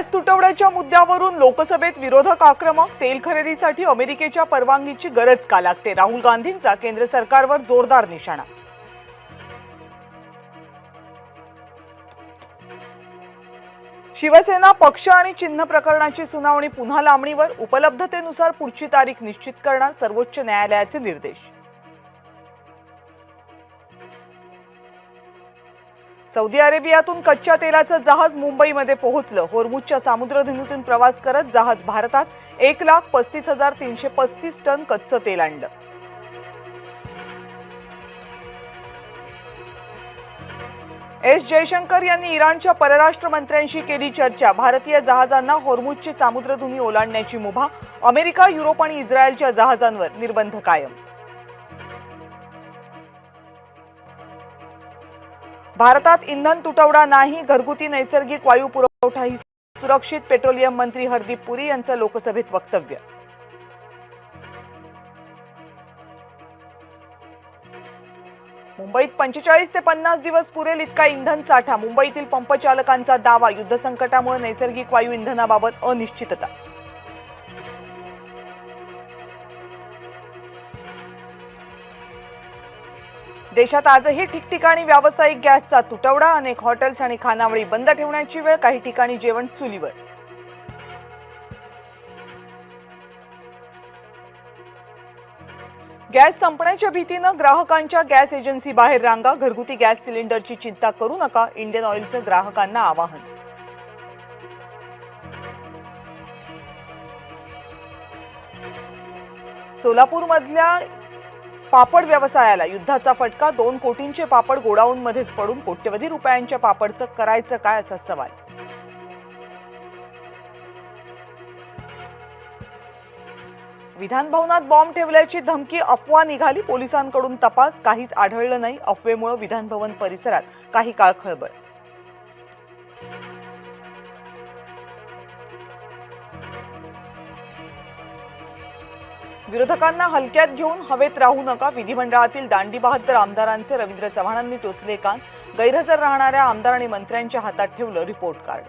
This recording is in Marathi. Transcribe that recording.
गॅस तुटवड्याच्या मुद्द्यावरून लोकसभेत विरोधक आक्रमक. तेल खरेदीसाठी अमेरिकेच्या परवानगीची गरज का लागते? राहुल गांधींचा केंद्र सरकारवर जोरदार निशाणा. शिवसेना पक्ष आणि चिन्ह प्रकरणाची सुनावणी पुन्हा लांबणीवर. उपलब्धतेनुसार पुढची तारीख निश्चित करणार सर्वोच्च न्यायालयाचे निर्देश. सौदी अरेबियातून कच्च्या तेलाचं जहाज मुंबईमध्ये पोहोचलं. होर्मुझच्या सामुद्रधुनीतून प्रवास करत जहाज भारतात 1,35,335 टन कच्चं तेल आणलं. एस जयशंकर यांनी इराणच्या परराष्ट्र मंत्र्यांशी केली चर्चा. भारतीय जहाजांना होर्मुझची सामुद्रधुनी ओलांडण्याची मुभा. अमेरिका, युरोप आणि इस्रायलच्या जहाजांवर निर्बंध कायम. भारतात इंधन तुटवडा नाही. घरगुती नैसर्गिक वायू पुरवठाही सुरक्षित. पेट्रोलियम मंत्री हरदीप पुरी यांचं लोकसभेत वक्तव्य. मुंबईत 45 ते 50 दिवस पुरेल इतका इंधन साठा. मुंबईतील पंप चालकांचा दावा. युद्धसंकटामुळे नैसर्गिक वायू इंधनाबाबत अनिश्चितता. देशात आजही ठिकठिकाणी व्यावसायिक गॅसचा तुटवडा. अनेक हॉटेल्स आणि खानावळी बंद ठेवण्याची वेळ. काही ठिकाणी जेवण चुलीवर. गॅस संपण्याच्या भीतीनं ग्राहकांच्या गॅस एजन्सी बाहेर रांगा. घरगुती गॅस सिलेंडरची चिंता करू नका, इंडियन ऑइलचं ग्राहकांना आवाहन. सोलापूरमधल्या पापड व्यवसायाला युद्धाचा फटका. 2 कोटींचे पापड गोडाऊनमध्येच पडून कोट्यवधी रुपयांच्या पापडचं करायचं काय असा सवाल. विधान भवनात बॉम्ब ठेवल्याची धमकी. अफवा निघाली. पोलिसांकडून तपास. काहीच आढळलं नाही. अफवेमुळे विधान भवन परिसरात काही काळ खळबळ. विरोधकांना हलक्यात घेऊन हवेत राहू नका. विधिमंडळातील दांडी बहाद्दर आमदारांचे रवींद्र चव्हाणांनी टोचले कान. गैरहजर राहणाऱ्या आमदार आणि मंत्र्यांच्या हातात ठेवलं रिपोर्ट कार्ड.